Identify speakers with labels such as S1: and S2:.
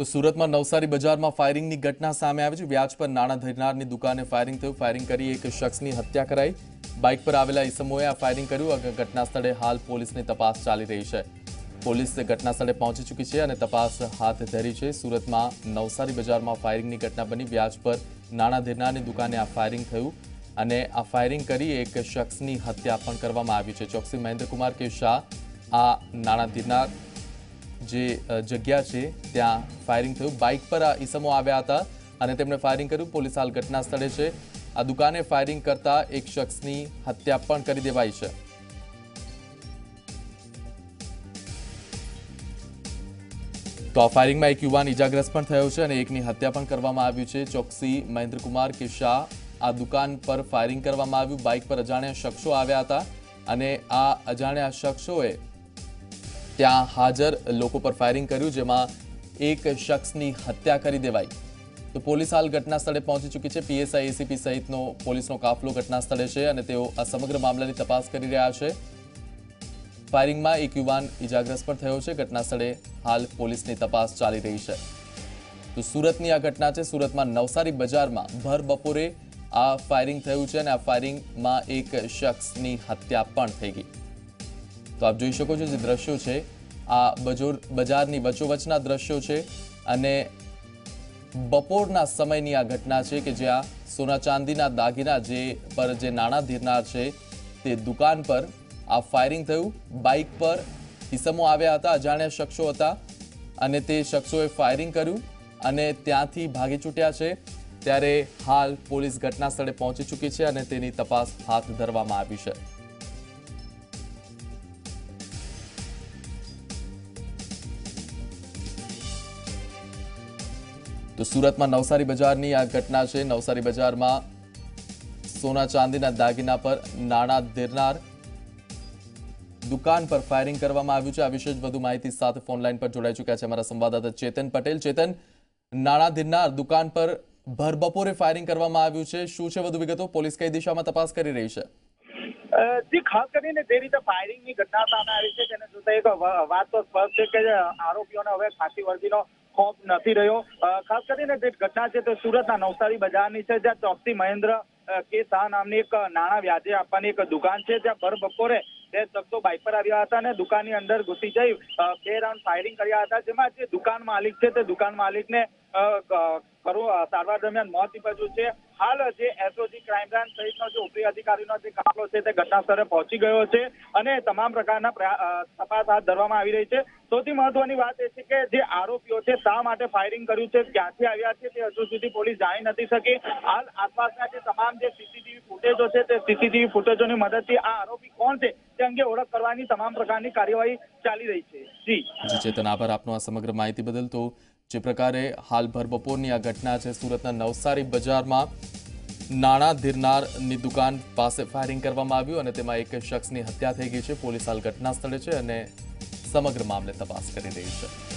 S1: તો સુરતમાં નવસારી બજારમાં ફાયરિંગની ઘટના સામે આવી છે। વ્યાજ પર નાણાં ધરનારની દુકાને ફાયરિંગ થયું। ફાયરિંગ કરી એક શખ્સની હત્યા કરાઈ। બાઇક પર આવેલા ઈસમોએ આ ફાયરિંગ કર્યું। ઘટના સ્થળે હાલ પોલીસની તપાસ ચાલી રહી છે। પોલીસ ઘટના સ્થળે પહોંચી ચૂકી છે અને તપાસ હાથ ધરી છે। સુરતમાં નવસારી બજારમાં ફાયરિંગની ઘટના બની। વ્યાજ પર નાણાં ધરનારની દુકાને આ ફાયરિંગ થયું અને આ ફાયરિંગ કરી એક શખ્સની હત્યા પણ કરવામાં આવી છે। ચોકસી મહેન્દ્રકુમાર કે શાહ આ નાણાં ધરનાર જે જગ્યા છે ત્યાં ફાયરિંગ થયું। બાઇક પર આ ઈસમો આવ્યા હતા અને તેમણે ફાયરિંગ કર્યું। પોલીસ હાલ ઘટના સ્થળે છે। આ દુકાને ફાયરિંગ કરતા એક શખ્સની હત્યા પણ કરી દેવાઈ છે। તો આ ફાયરિંગમાં એક યુવાન ઇજાગ્રસ્ત પણ થયો છે અને એકની હત્યા પણ કરવામાં આવ્યું છે। ચોકસી મહેન્દ્રકુમાર કે શાહ આ દુકાન પર ફાયરિંગ કરવામાં આવ્યું। બાઇક પર અજાણ્યા શખ્સો આવ્યા હતા અને આ અજાણ્યા શખ્સોએ ત્યાં હાજર લોકો પર ફાયરિંગ કર્યું, જેમાં એક શખ્સની હત્યા કરી દેવાઈ। તો પોલીસ હાલ ઘટના સ્થળે પહોંચી ચૂકી છે। પીએસઆઈ એસીપી સહિતનો પોલીસનો કાફલો ઘટના સ્થળે છે અને તેઓ આ સમગ્ર મામલાની તપાસ કરી રહ્યા છે। ફાયરિંગમાં એક યુવાન ઇજાગ્રસ્ત પણ થયો છે। ઘટના સ્થળે હાલ પોલીસની તપાસ ચાલી રહી છે। તો સુરતની આ ઘટના છે। સુરતમાં નવસારી બજારમાં ભર બપોરે આ ફાયરિંગ થયું છે અને આ ફાયરિંગમાં એક શખ્સની હત્યા પણ થઈ ગઈ। તો આપ જોઈ શકો છો જે દ્રશ્યો છે આ બજારની વચ્ચોવચ્ચના દ્રશ્યો છે અને બપોરના સમયની આ ઘટના છે કે જ્યાં સોના ચાંદીના દાગીના જે નાણાં ધરનાર છે તે દુકાન પર આ ફાયરિંગ થયું। બાઇક પર ઈસમો આવ્યા હતા, અજાણ્યા શખ્સો હતા અને તે શખ્સોએ ફાયરિંગ કર્યું અને ત્યાંથી ભાગી છૂટ્યા છે। ત્યારે હાલ પોલીસ ઘટના સ્થળે પહોંચી ચૂકી છે અને તેની તપાસ હાથ ધરવામાં આવી છે। તો સુરતમાં નવસારી બજારની આ ઘટના છે। નવસારી બજારમાં સોના ચાંદીના દાગીના પર નાણાં ધરનાર દુકાન પર ફાયરિંગ કરવામાં આવ્યું છે। આ વિશે વધુ માહિતી સાથે ફોનલાઈન પર જોડાઈ ચૂક્યા છે અમારા સંવાદદાતા ચેતન પટેલ। ચેતન, નાણાં ધરનાર દુકાન પર ભર બપોરે ફાયરિંગ કરવામાં આવ્યું છે, શું છે વધુ વિગતો? પોલીસ કઈ દિશામાં તપાસ કરી રહી છે?
S2: જી, ખાસ કરીને જે રીતે ફાયરિંગની ઘટના સામે આવી છે તેને જોતા એક વાત તો સ્પષ્ટ છે કે આરોપીઓને હવે ફાંસી વર્દીનો ખોફ નથી રહ્યો। ખાસ કરીને જે ઘટના છે તે સુરતના નવસારી બજારની છે, જ્યાં ચોકસી મહેન્દ્ર કે શાહ નામની એક નાણાં વ્યાજે આપવાની એક દુકાન છે, જ્યાં ભર બપોરે બે શખ્સો બાઇક પર આવ્યા હતા અને દુકાનની અંદર ઘૂસી જઈ 2 રાઉન્ડ ફાયરિંગ કર્યા હતા, જેમાં જે દુકાન માલિક છે તે દુકાન માલિકને સારવાર દરમિયાન મોત નીપજ્યું છે। હાલ જે એસઓજી ક્રાઇમ બ્રાન્ચ સહિતનો જે ઉપરી અધિકારીનો જે કાફલો છે તે ઘટના સ્થળે પહોંચી ગયો છે અને તમામ પ્રકારના તપાસ હાથ ધરવામાં આવી રહી છે। સૌથી મહત્વની વાત એ છે કે જે આરોપીઓ છે શા માટે ફાયરિંગ કર્યું છે, ક્યાંથી આવ્યા છે, તે હજુ સુધી પોલીસ જાણી નથી શકી। હાલ આસપાસના જે તમામ જે સીસીટીવી ફૂટેજો છે તે સીસીટીવી ફૂટેજોની મદદથી આ આરોપી કોણ છે તે અંગે ઓળખ કરવાની તમામ પ્રકારની કાર્યવાહી ચાલી રહી છે। જી
S1: ચેતન, આભાર આપનો આ સમગ્ર માહિતી બદલ। તો જે પ્રકારે હાલ ભર બપોરની આ ઘટના છે, સુરતના નવસારી બજારમાં નાણાં ધરનારની દુકાન પાસે ફાયરિંગ કરવામાં આવ્યું અને તેમાં એક શખ્સની હત્યા થઈ ગઈ છે। પોલીસ હાલ ઘટના સ્થળે છે અને સમગ્ર મામલે તપાસ કરી રહી છે।